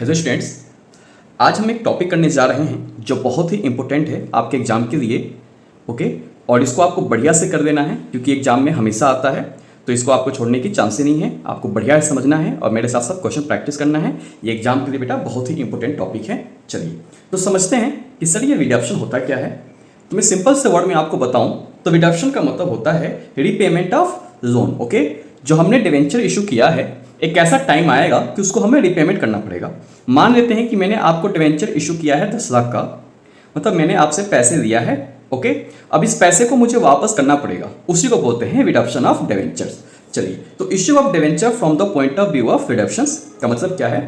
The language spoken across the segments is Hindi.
हेलो स्टूडेंट्स, आज हम एक टॉपिक करने जा रहे हैं जो बहुत ही इंपॉर्टेंट है आपके एग्जाम के लिए। ओके, और इसको आपको बढ़िया से कर देना है क्योंकि एग्जाम में हमेशा आता है, तो इसको आपको छोड़ने की चांस ही नहीं है। आपको बढ़िया से समझना है और मेरे साथ साथ क्वेश्चन प्रैक्टिस करना है। ये एग्जाम के लिए बेटा बहुत ही इंपॉर्टेंट टॉपिक है। चलिए तो समझते हैं कि सर ये रिडम्पशन होता क्या है। तो मैं सिंपल से वर्ड में आपको बताऊं तो रिडम्पशन का मतलब होता है रीपेमेंट ऑफ लोन। ओके, जो हमने डिवेंचर इशू किया है एक ऐसा टाइम आएगा कि उसको हमें रिपेमेंट करना पड़ेगा। मान लेते हैं कि मैंने आपको डिवेंचर इशू किया है 10 लाख का, मतलब मैंने आपसे पैसे लिया है। ओके, अब इस पैसे को मुझे वापस करना पड़ेगा, उसी को बोलते हैं रिडम्पशन ऑफ डिवेंचर्स। चलिए, तो issue of debenture from the point of view of redemptions का मतलब क्या है?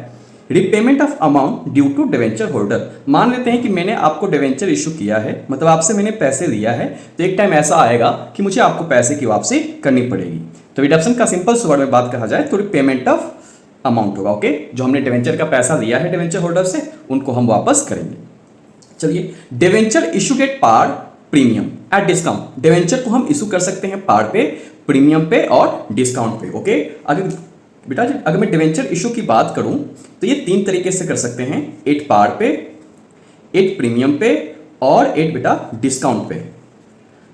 Repayment of amount due to debenture holder. मान लेते हैं कि मैंने आपको डिवेंचर इशू किया है, मतलब आपसे मैंने पैसे लिया है, तो एक टाइम ऐसा आएगा कि मुझे आपको पैसे की वापसी करनी पड़ेगी। तो रिडम्पशन का सिंपल से वर्ड में बात कहा जाए तो रिपेमेंट ऑफ अमाउंट होगा। ओके, जो हमने डिवेंचर का पैसा लिया है डिवेंचर होल्डर से, उनको हम वापस करेंगे। चलिए, debenture issued at par premium at discount. Debenture को हम इशू कर सकते हैं पार पे, प्रीमियम पे और डिस्काउंट पे। ओके, अगर मैं डिवेंचर इशू की बात करूं तो ये 3 तरीके से कर सकते हैं, एट पार पे, एट प्रीमियम पे और एट बेटा डिस्काउंट पे।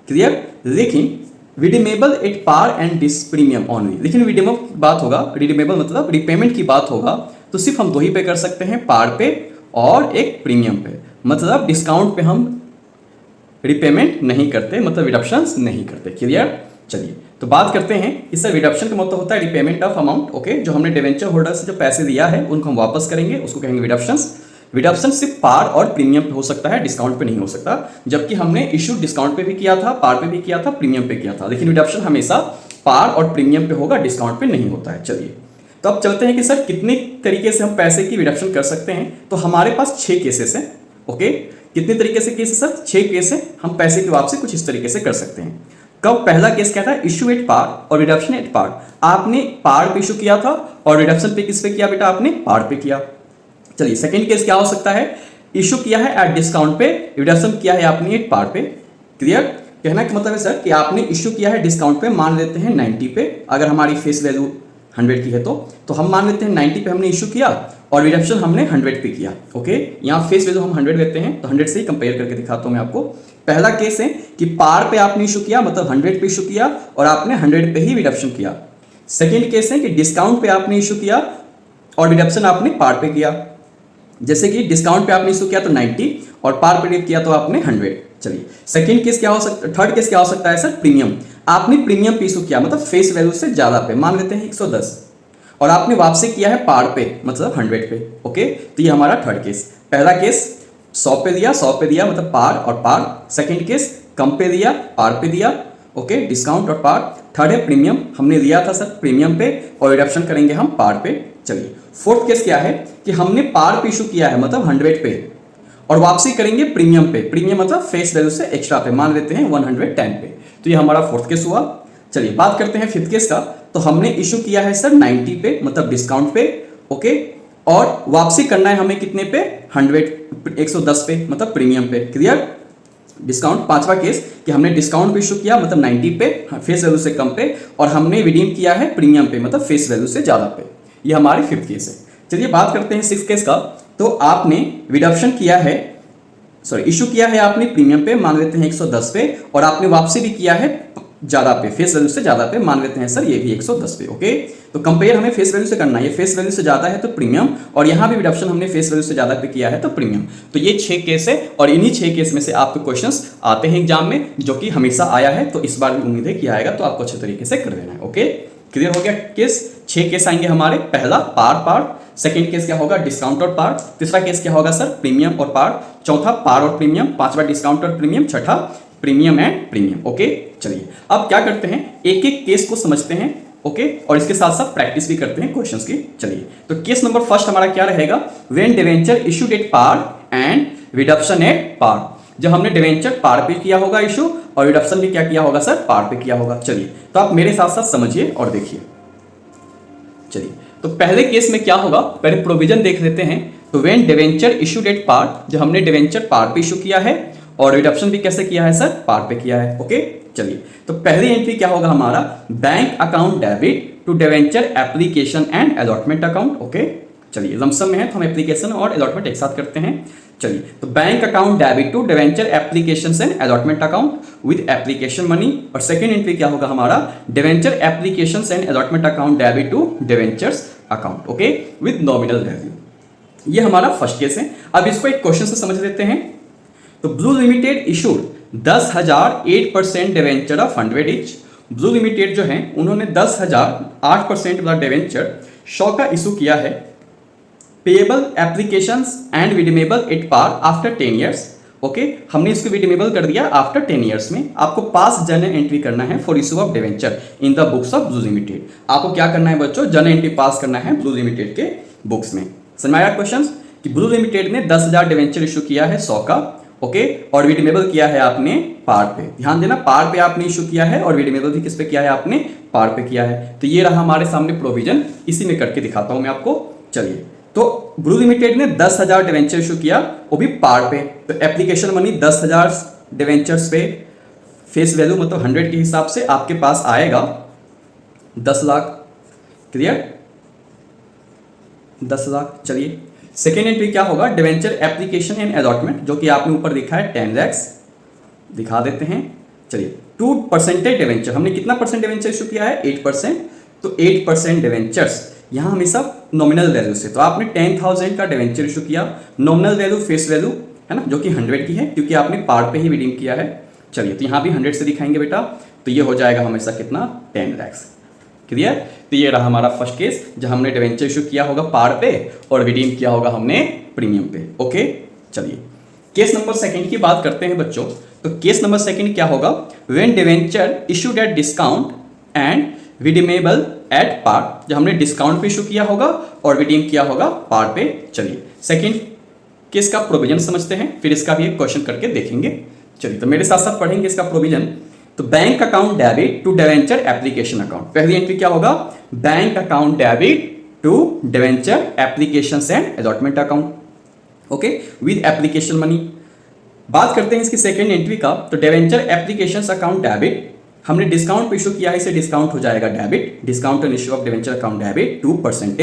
क्लियर? लेकिन redeemable at par and this premium only. लेकिन रिडीमेबल की बात होगा, रिडीमेबल मतलब रिपेमेंट की बात होगा, तो सिर्फ हम 2 ही पे कर सकते हैं, पार पे और एक प्रीमियम पे। मतलब डिस्काउंट पे हम रिपेमेंट नहीं करते, मतलब रिडक्शन नहीं करते। क्लियर? चलिए तो बात करते हैं इससे। रिडक्शन का मतलब होता है रिपेमेंट ऑफ अमाउंट। ओके, जो हमने डिवेंचर होल्डर से जो पैसे लिया है उनको हम वापस करेंगे, उसको कहेंगे रिडक्शन। रिडक्शन सिर्फ पार और प्रीमियम पे हो सकता है, डिस्काउंट पे नहीं हो सकता। जबकि हमने इशू डिस्काउंट पे भी किया था, पार पे भी किया था, प्रीमियम पे किया था। लेकिन रिडक्शन हमेशा पार और प्रीमियम पे होगा, डिस्काउंट पे नहीं होता है। चलिए तो अब चलते हैं कि सर कितने तरीके से हम पैसे की रिडक्शन कर सकते हैं। तो हमारे पास 6 केसेस हैं। ओके, कितने तरीके से केस है सर? 6 केस है। हम पैसे की वापसी कुछ इस तरीके से कर सकते हैं। कब? पहला केस क्या था? इशू एट पार और रिडक्शन एट पार। आपने पार पे इशू किया था और रिडक्शन पे किस पे किया बेटा? आपने पार पे किया। चलिए, सेकंड केस क्या हो सकता है? इशू किया है एट डिस्काउंट पे, रिडक्शन किया है आपने एट पार पे। क्लियर? कहना का मतलब है सर कि आपने इशू किया है डिस्काउंट पे, मान लेते हैं 90 पे, अगर हमारी फेस वैल्यू 100 की है तो हम मान लेते हैं 90 पे हमने इशू किया और रिडक्शन हमने 100 पे किया। ओके, यहाँ फेस वैल्यू हम 100 लेते हैं, तो 100 से ही कंपेयर करके दिखाता हूँ मैं आपको। पहला केस है कि पार पे आपने इशू किया, मतलब 100 पे इशू किया और आपने 100 पे ही रिडक्शन किया। सेकेंड केस है कि डिस्काउंट पे आपने इशू किया और रिडक्शन आपने पार पे किया। जैसे कि डिस्काउंट पे आपने इशू किया तो 90 और पार पे किया तो आपने 100। चलिए, सेकंड केस क्या हो सकता है? थर्ड केस क्या हो सकता है सर? प्रीमियम। आपने प्रीमियम पे इशू किया, मतलब फेस वैल्यू से ज्यादा पे, मान लेते हैं 110, और आपने वापसी किया है पार पे, मतलब 100 पे। ओके, तो ये हमारा थर्ड केस। पहला केस 100 पे दिया, 100 पे दिया, मतलब पार और पार। सेकंड केस कम पे दिया, पार पे दिया। ओके, डिस्काउंट और पार। थर्ड है प्रीमियम, हमने लिया था सर प्रीमियम पे और रिडक्शन करेंगे हम पार पे। चलिए, फोर्थ केस क्या है कि हमने पार पे इशू किया है, मतलब 100 पे, और वापसी करेंगे प्रीमियम पे। प्रीमियम मतलब फेस वैल्यू से एक्स्ट्रा पे, मान लेते हैं 110 पे। तो ये हमारा फोर्थ केस हुआ। चलिए बात करते हैं फिफ्थ केस का। तो हमने इशू किया है सर 90 पे, मतलब डिस्काउंट पे। ओके, और वापसी करना है हमें कितने पे? 110 पे, मतलब प्रीमियम पे। क्लियर? डिस्काउंट। पांचवा केस कि हमने डिस्काउंट पे इशू किया, मतलब 90 पे, फेस वैल्यू से कम पे, और हमने रिडीम किया है प्रीमियम पे, मतलब फेस वैल्यू से ज्यादा पे। ये हमारी फिफ्थ केस है। चलिए बात करते हैं सिक्स केस का। तो आपने रिडक्शन किया है, इशू किया है आपने प्रीमियम पे, मान लेते हैं 110 पे, और आपने वापसी भी किया है ज्यादा पे, फेस वैल्यू से ज्यादा पे, मान लेते हैं सर ये भी 110 पे। ओके, तो कंपेयर हमें फेस वैल्यू से करना है। ये फेस वैल्यू से ज्यादा है तो प्रीमियम, और यहां भी रिडक्शन हमने फेस वैल्यू से ज्यादा पे किया है तो प्रीमियम। तो ये 6 केस है, और इन्हीं 6 केस में से आपके क्वेश्चंस आते हैं एग्जाम में, जो कि हमेशा आया है, तो इस बार भी उम्मीद है कि आएगा, तो आपको अच्छे तरीके से कर देना है। ओके, क्लियर हो गया केस? 6 केस आएंगे हमारे। पहला पार पार, सेकंड केस क्या होगा? डिस्काउंट और पार। तीसरा केस क्या होगा सर? प्रीमियम और पार। चौथा पार और प्रीमियम। पांचवा डिस्काउंट और प्रीमियम। छठा प्रीमियम एंड प्रीमियम। ओके, चलिए अब क्या करते हैं, एक एक केस को समझते हैं। ओके, और इसके साथ साथ प्रैक्टिस भी करते हैं क्वेश्चंस की। चलिए, तो केस नंबर फर्स्ट हमारा क्या रहेगा? When debenture issued at par and reduction at par. जब हमने डिवेंचर पार पे किया होगा इशू, और रिडक्शन भी क्या किया होगा सर? पार पे किया होगा। चलिए, तो आप मेरे साथ साथ समझिए और देखिए। चलिए, तो पहले केस में क्या होगा, पहले प्रोविजन देख लेते हैं। तो when debenture issued at par, जब हमने डिवेंचर पार पे इशू किया है, और रिडक्शन भी कैसे किया है सर? पार पे किया है। ओके, चलिए, तो पहली एंट्री क्या होगा हमारा? Bank account debit to debenture application and allotment account. Okay, चलिए लमसम में है तो हम एप्लीकेशन और अलॉटमेंट एक साथ करते हैं। चलिए तो bank account debit to debenture application and allotment account with application money, और सेकेंड एंट्री क्या होगा हमारा, debenture application and allotment account debit to debentures account, okay, with nominal value. ये हमारा फर्स्ट केस है। अब इसको एक क्वेश्चन से समझ लेते हैं। तो blue limited issued 10,000 8% debenture of 100 each. Blue limited जो है उन्होंने 10,000 8% वाला डिवेंचर 100 का इशू किया है, payable applications and redeemable at par after 10 years. Okay, हमने इसको रिडीमेबल कर दिया आफ्टर 10 ईयर्स में। आपको पास जर्नल एंट्री करना है for issue of debenture in the books of blue limited. आपको क्या करना है बच्चों, जर्नल एंट्री पास करना है ब्लू लिमिटेड के बुक्स में। समझ में आया क्वेश्चन कि ब्लू लिमिटेड ने 10,000 डिवेंचर इशू किया है 100 का, ओके, और रिडीमेबल किया है आपने पार पे। ध्यान देना, पार पे आपने इशू किया है और रिडीमेबल भी किस पे किया है, आपने पार पे किया है। तो ये रहा हमारे सामने प्रोविजन, इसी में करके दिखाता हूं मैं आपको। चलिए, तो ब्लू लिमिटेड ने 10,000 डिवेंचर इशू किया, वो भी पार पे। तो एप्लीकेशन मनी 10,000 डिवेंचर्स पे फेस वैल्यू मतलब 100 के हिसाब से आपके पास आएगा 10 लाख। क्लियर, 10 लाख। चलिए सेकेंड एंट्री क्या होगा, डिवेंचर एप्लीकेशन एंड अलॉटमेंट, जो कि आपने ऊपर लिखा है 10 लैक्स, दिखा देते हैं। चलिए 2% डिवेंचर, हमने कितना परसेंट डिवेंचर इशू किया है, 8%। तो 8% डिवेंचर्स यहाँ हमेशा नॉमिनल वैल्यू से, तो आपने 10,000 का डिवेंचर इशू किया, नॉमिनल वैल्यू फेस वैल्यू है ना, जो कि 100 की है क्योंकि आपने पार पे ही रिडीम किया है। चलिए तो यहाँ भी 100 से दिखाएंगे बेटा, तो ये हो जाएगा हमेशा कितना, 10 लैक्स। क्लियर, तो ये रहा हमारा फर्स्ट केस जहां हमने डिवेंचर इशू किया होगा पार पे और रिडीम किया होगा हमने प्रीमियम पे। ओके, चलिए केस नंबर सेकंड की बात करते हैं बच्चों। तो केस नंबर सेकंड क्या होगा, when debenture issued at discount and redeemable at par, जब हमने डिस्काउंट पे इशू किया होगा और रिडीम किया होगा पार पे। चलिए सेकंड केस का प्रोविजन समझते हैं, फिर इसका भी एक क्वेश्चन करके देखेंगे। चलिए तो मेरे साथ साथ पढ़ेंगे इसका प्रोविजन। तो bank account debit to debenture application account, पहली एंट्री क्या होगा, bank account debit to debenture application and allotment account, okay, with application money. बात करते हैं इसकी सेकंड एंट्री का। तो डिवेंचर एप्लीकेशन अकाउंट डेबिट, हमने डिस्काउंट पे इशू किया है, इसे डिस्काउंट हो जाएगा debit, discount on issue of debenture account debit 2%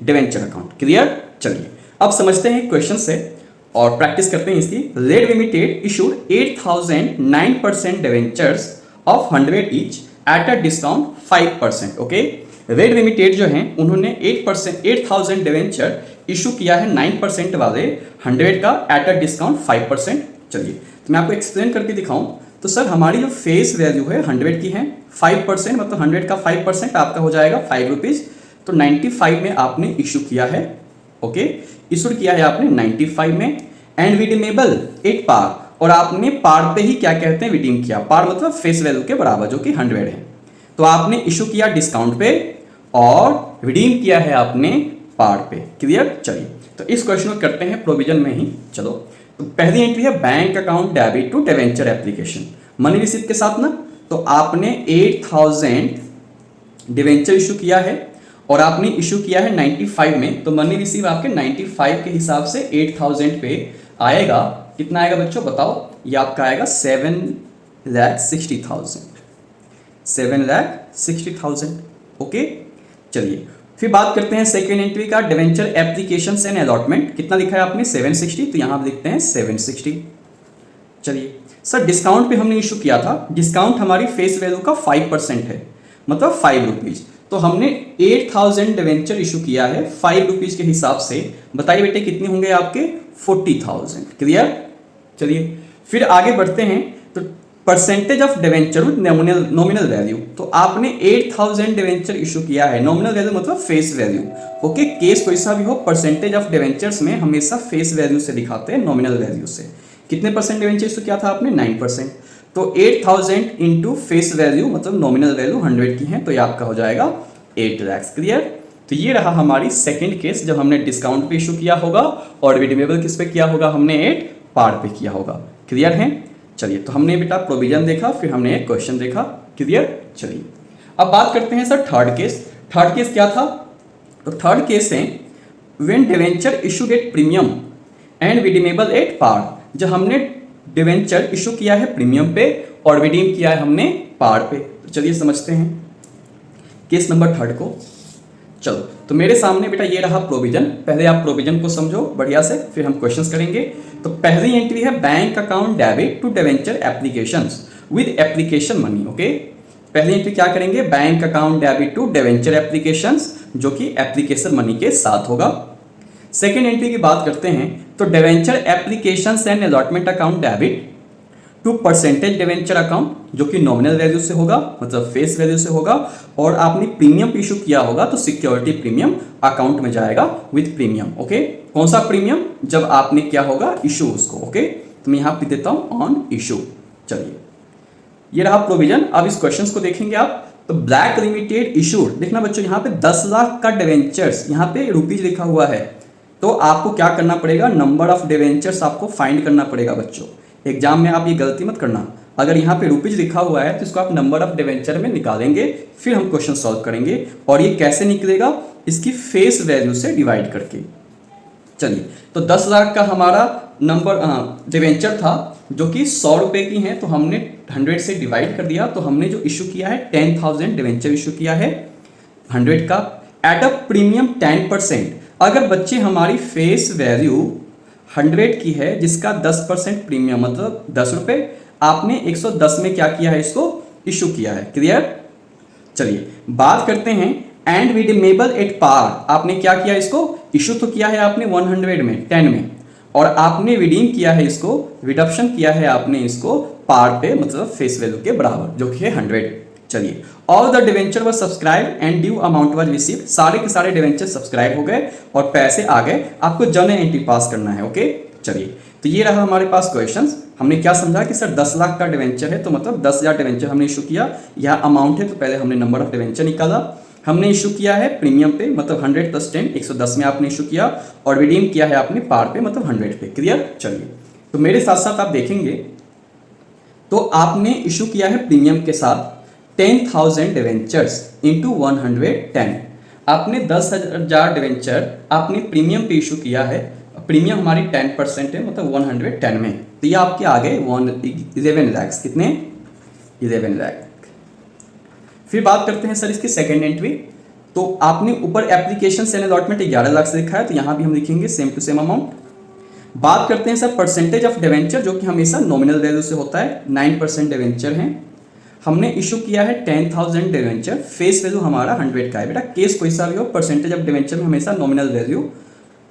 debenture account. Clear, चलिए अब समझते हैं क्वेश्चन से और प्रैक्टिस करते हैं इसकी। Red limited issued 8,009% debentures of 100 each at a discount 5%। Okay, red limited जो है उन्होंने 8,000 डिवेंचर इशू किया है 9% वाले 100 का एट अ डिस्काउंट 5%। चलिए तो मैं आपको एक्सप्लेन करके दिखाऊं। तो सर हमारी जो फेस वैल्यू है 100 की है, 5% मतलब 100 का 5% आपका हो जाएगा 5 रुपीज। तो 95 में आपने इशू किया है, ओके, इशू किया है आपने 95 में, एंड रिडीमेबल एट पार, और आपने पार पे ही क्या कहते हैं, रिडीम किया। पार मतलब फेस वैल्यू के बराबर जो कि 100 है। तो आपने इशू किया डिस्काउंट पे और रिडीम किया है आपने पार पे। क्लियर, चलिए तो इस क्वेश्चन को करते हैं प्रोविजन में ही। चलो तो पहली एंट्री है bank account debit to debenture application, money receipt के साथ ना। तो आपने 8,000 डिवेंचर इशू किया है और आपने इशू किया है 95 में, तो मनी रिसीव आपके 95 के हिसाब से 8,000 पे आएगा। कितना आएगा बच्चों बताओ, ये आपका आएगा 7,60,000, 7,60,000। ओके, चलिए फिर बात करते हैं सेकेंड एंट्री का, डिवेंचर एप्लीकेशन एंड अलॉटमेंट। कितना लिखा है आपने, 760, तो यहां आप लिखते हैं 760। चलिए सर डिस्काउंट पे हमने इशू किया था, डिस्काउंट हमारी फेस वैल्यू का 5% है, मतलब 5 रुपीज। तो हमने 8,000 डिवेंचर इशू किया है 5 रुपीज के हिसाब से। बताइए बेटे कितने होंगे आपके, 40,000। क्लियर, चलिए फिर आगे बढ़ते हैं। तो percentage of debenture with nominal value, तो आपने 8,000 डिवेंचर इशू किया है, नॉमिनल वैल्यू मतलब फेस वैल्यू। ओके, केस कोई सा भी हो, परसेंटेज ऑफ डिवेंचर्स में हमेशा फेस वैल्यू से दिखाते हैं, नॉमिनल वैल्यू से। कितने परसेंट डिवेंचर इशू किया था आपने, 9%। तो 8,000 इंटू फेस वैल्यू मतलब नॉमिनल वैल्यू 100 की है, तो ये आपका हो जाएगा 8 लाख। क्लियर, तो ये रहा हमारी सेकंड केस जब हमने डिस्काउंट पे इशू किया होगा और रिडीमेबल किस पे किया होगा, हमने 8 पार पे किया होगा। क्लियर है, चलिए तो हमने बेटा प्रोविजन देखा, फिर हमने एक क्वेश्चन देखा। क्लियर, चलिए अब बात करते हैं sir third case. Third case क्या था, तो थर्ड केस है when debenture issued at premium and redeemable at par, जब हमने डिवेंचर इशू किया है प्रीमियम पे और रिडीम किया है हमने पार पे। तो चलिए समझते हैं केस नंबर थर्ड को। चलो, तो मेरे सामने बेटा ये रहा प्रोविजन। पहले आप प्रोविजन को समझो बढ़िया से, फिर हम क्वेश्चंस करेंगे। तो पहली एंट्री है bank account debit to debenture applications with application money. Okay, पहली एंट्री क्या करेंगे, bank account debit to debenture applications, जो कि एप्लीकेशन मनी के साथ होगा। सेकेंड एंट्री की बात करते हैं तो debenture applications and allotment account debit to percentage debenture account, जो कि नॉमिनल वैल्यू से होगा, मतलब फेस वैल्यू से होगा। और आपने प्रीमियम इशू किया होगा तो सिक्योरिटी प्रीमियम अकाउंट में जाएगा विद प्रीमियम। ओके, कौन सा प्रीमियम, जब आपने क्या होगा इशू उसको। ओके, तो मैं यहां पे देता हूं ऑन इशू। चलिए, ये रहा प्रोविजन। अब इस क्वेश्चन को देखेंगे आप। तो ब्लैक लिमिटेड इशूड, देखना बच्चों यहाँ पे 10 लाख का डिवेंचर्स, यहाँ पे रुपीज लिखा हुआ है। तो आपको क्या करना पड़ेगा, नंबर ऑफ डिवेंचर्स आपको फाइंड करना पड़ेगा बच्चों। एग्जाम में आप ये गलती मत करना, अगर यहाँ पे रुपीज लिखा हुआ है तो इसको आप नंबर ऑफ डिवेंचर में निकालेंगे, फिर हम क्वेश्चन सॉल्व करेंगे। और ये कैसे निकलेगा, इसकी फेस वैल्यू से डिवाइड करके। चलिए, तो 10 लाख का हमारा नंबर डिवेंचर था जो कि 100 रुपए की है, तो हमने 100 से डिवाइड कर दिया। तो हमने जो इशू किया है 10,000 डिवेंचर इशू किया है 100 का, एट अ प्रीमियम 10%। अगर बच्चे हमारी फेस वैल्यू 100 की है जिसका 10% प्रीमियम मतलब 10 रुपए, आपने 110 में क्या किया है, इसको इशू किया है। क्लियर। चलिए बात करते हैं एंड रिडीमेबल एट पार। आपने क्या किया, इसको इशू तो किया है आपने 100 में 10 में, और आपने रिडीम किया है, इसको रिडक्शन किया है आपने इसको पार पे, मतलब फेस वैल्यू के बराबर, जो कि है 100। चलिए, all the debenture were subscribe and due amount was received. सारे के सारे डिवेंचर सब्सक्राइब हो गए और पैसे आ गए, आपको जर्नल एंट्री पास करना है। ओके, चलिए, तो ये रहा हमारे पास क्वेश्चंस। हमने क्या समझा कि सर 10 लाख का डिवेंचर है तो मतलब 10,000 डिवेंचर हमने इशू किया। यह अमाउंट है तो पहले हमने नंबर ऑफ डिवेंचर निकाला। हमने इशू किया है प्रीमियम पे, मतलब 100 + 10 110 में आपने इशू किया, और रिडीम किया है आपने पार पे, मतलब 100 पे। क्लियर। चलिए, तो मेरे साथ साथ आप देखेंगे तो आपने इशू किया है प्रीमियम के साथ 10,000 डिवेंचर्स इंटू 110। आपने 10,000 डिवेंचर आपने प्रीमियम पे इशू किया है, प्रीमियम हमारी 10% है, मतलब 110 में, तो ये आपके आ गए 11 लाख। कितने, 11 लाख। फिर बात करते हैं सर इसकी सेकेंड एंट्री। तो आपने ऊपर एप्लीकेशन एंड अलॉटमेंट 11 लाख से लिखा है, तो यहाँ भी हम लिखेंगे सेम टू सेम अमाउंट। बात करते हैं सर परसेंटेज ऑफ डिवेंचर, जो कि हमेशा नॉमिनल वैल्यू से होता है। 9% डिवेंचर हैं, हमने इशू किया है 10,000 डिवेंचर, फेस वैल्यू हमारा 100 का है। बेटा केस कोई सा भी हो, परसेंटेज ऑफ डिवेंचर में हमेशा नॉमिनल वैल्यू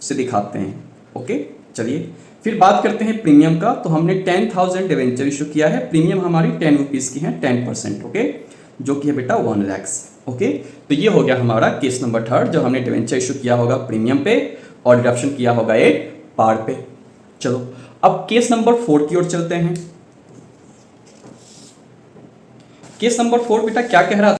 से दिखाते हैं। ओके, चलिए फिर बात करते हैं प्रीमियम का। तो हमने 10,000 डिवेंचर इशू किया है, प्रीमियम हमारी 10 रुपीज़ की है, 10%। ओके, जो कि है बेटा 1 लाख। ओके, तो ये हो गया हमारा केस नंबर 3, जो हमने डिवेंचर इशू किया होगा प्रीमियम पे और डिडक्शन किया होगा एक पार पे। चलो अब केस नंबर 4 की ओर चलते हैं। केस नंबर 4 बेटा क्या कह रहा था।